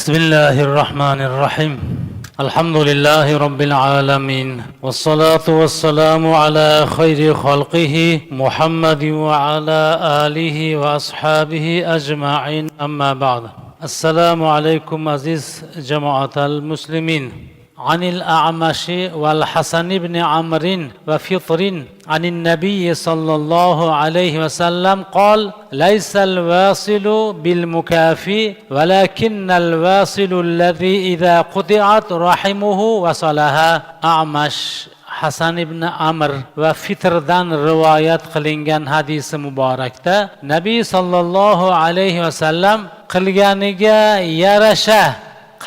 بسم الله الرحمن الرحيم الحمد لله رب العالمين والصلاة والسلام على خير خلقه محمد وعلى آله وأصحابه أجمعين أما بعد السلام عليكم عزيز جماعة المسلمين عن الأعمش والحسن بن عمرو وفطر عن النبي صلى الله عليه وسلم قال ليس الواصل بالمكافي ولكن الواصل الذي إذا قطعت رحمه وصلها. أعمش Hasan ibn Amr va Fitrdan rivoyat qilingan hadisi muborakda Nabiy sallallohu alayhi vasallam qilganiga yarasha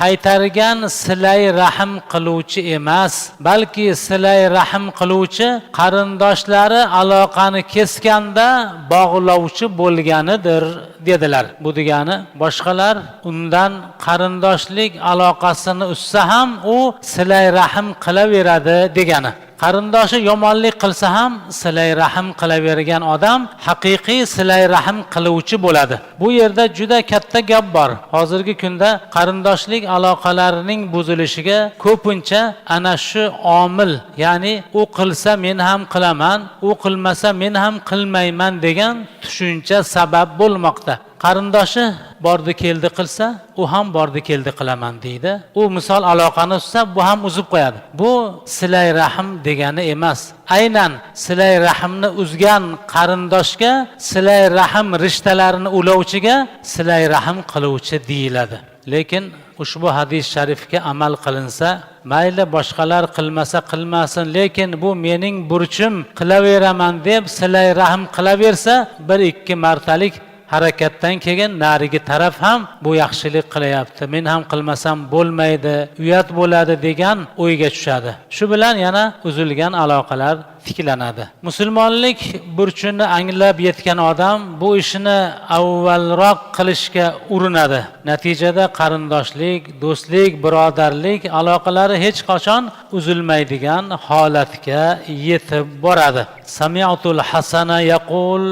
qaytargan silay rahm qiluvchi emas, balki silay rahm qiluvchi qarindoshlari aloqani kesganda bog'lovchi bo'lganidir dedilar. Bu degani boshqalar undan qarindoshlik aloqasini uzsa ham u silay rahm qilaveradi degani. Qarindoshi yomonlik qilsa ham silay rahm qilavergan odam haqiqiy silay rahm qiluvchi bo'ladi. Bu yerda juda katta gap bor. Hozirgi kunda qarindoshlik aloqalarining buzilishiga ko'pincha ana shu omil, ya'ni u qilsa men ham qilaman, u qilmasa men ham qilmayman degan tushuncha sabab bo'lmoqda. Qarindoshi bordi keldi qilsa, u ham bordi keldi qilaman deydi. U misol aloqani uzsa, bu ham uzib qo'yadi. Bu silay rahm degani emas. Aynan silay rahmni uzgan qarindoshga, silay rahm rishtalarini ulovchiga silay rahm qiluvchi deyiladi. Lekin ushbu hadis sharifga amal qilinsa, mayli boshqalar qilmasa qilmasin, lekin bu mening burchim, qilaveraman deb silay rahm qilaversa, bir ikki martalik harakatdan keyin narigi taraf ham bu yaxshilik qilyapti, men ham qilmasam bo'lmaydi, uyat bo'ladi degan o'yga tushadi. Shu bilan yana uzilgan aloqalar tiklanadi. Musulmonlik burchini anglab yetgan odam bu ishni avvalroq qilishga urinadi. Natijada qarindoshlik, do'stlik, birodarlik aloqalari hech qachon uzilmaydigan holatga yetib boradi. Sami'atul Hasana yaqul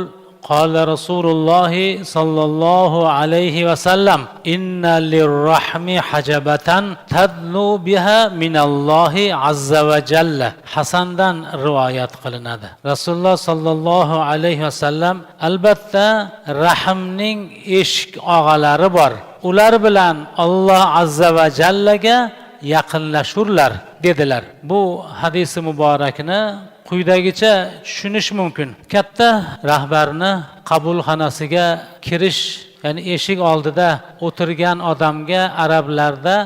قال رسول الله صلى الله عليه وسلم إن للرحم حجبة تدنو بها من الله عز وجل. Hasandan rivoyat qilinadi. Rasululloh sallallohu alayhi vasallam albatta rahmning eshik og'alari bor. Ular bilan Alloh azza va jallaga yaqinlashurlar dedilar. Bu hadisi muborakni quyidagicha tushunish mumkin. Katta rahbarni qabulxonasiga kirish, ya'ni eshik oldida o'tirgan odamga arablarda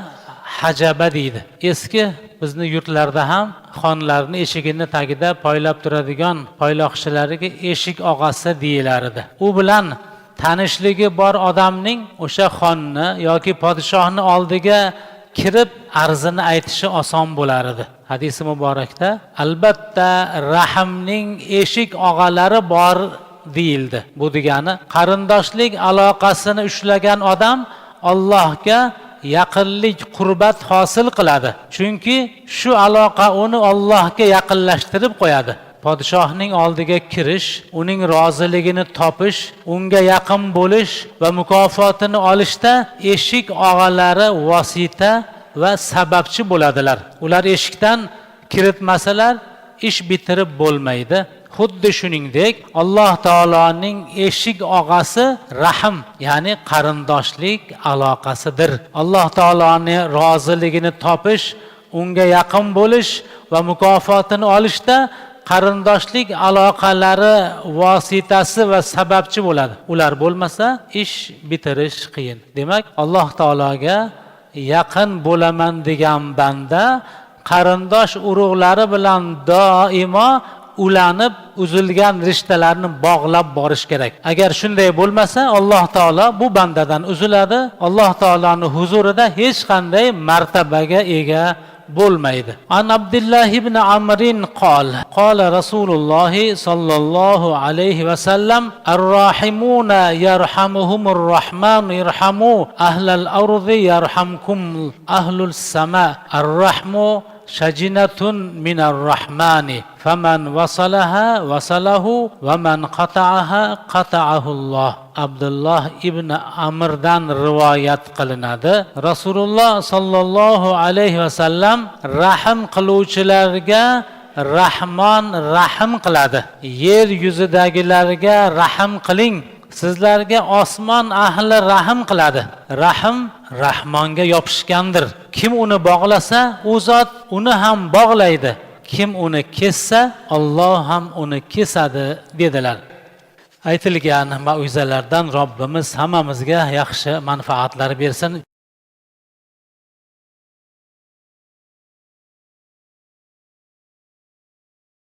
hajaba deydi. Eski bizni yurtlarda ham xonlarni eshigini tagida poylab turadigan poyloqchilariga eshik og'asi deyilar edi. U bilan tanishligi bor odamning o'sha xonni yoki podshohni oldiga kirib arzini aytishi oson bo'lar edi. Hadisi muborakda albatta rahmning eshik og'alari bor deyildi. Bu degani qarindoshlik aloqasini ushlagan odam Allohga yaqinlik, qurbat hosil qiladi. Chunki shu aloqa uni Allohga yaqinlashtirib qo'yadi. Podshohning oldiga kirish, uning roziligini topish, unga yaqin bo'lish va mukofotini olishda eshik og'alari vosita va sababchi bo'ladilar. Ular eshikdan kiritmasalar ish bitirib bo'lmaydi. Xuddi shuningdek Alloh taoloning eshik og'asi rahm, ya'ni qarindoshlik aloqasidir. Alloh taoloning roziligini topish, unga yaqin bo'lish va mukofotini olishda qarindoshlik aloqalari vositasi va sababchi bo'ladi. Ular bo'lmasa ish bitirish qiyin. Demak, Alloh taologa yaqin bo'laman degan banda qarindosh urug'lari bilan doimo ulanib uzilgan rishtalarni bog'lab borish kerak. Agar shunday bo'lmasa, Alloh taolo bu bandadan uziladi. Alloh taoloning huzurida hech qanday martabaga ega bo'lmaydi. An Abdullah ibn Amrin qala Rasululloh sallallohu alayhi va sallam ar-rahimuna yarhamuhumur rahman yarhamu ahlal ardi yarhamkum ahlus sama. Ar-rahmu shajinatun minar rahmani faman wasalaha wasalahu va man qata'aha qata'ahulloh. Abdulloh ibn Amrdan rivoyat qilinadi. Rasululloh sallallohu alayhi vasallam rahm qiluvchilarga Rahmon rahm qiladi. Yer yuzidagilarga rahm qiling. Sizlarga osmon ahli rahm qiladi. Rahm Rahmonga yopishgandir. Kim uni bog'lasa, u zot uni ham bog'laydi. Kim uni kessa, Alloh ham uni kesadi dedilar. Aytilgan mau'izalardan Robbimiz hammamizga yaxshi manfaatlar bersin.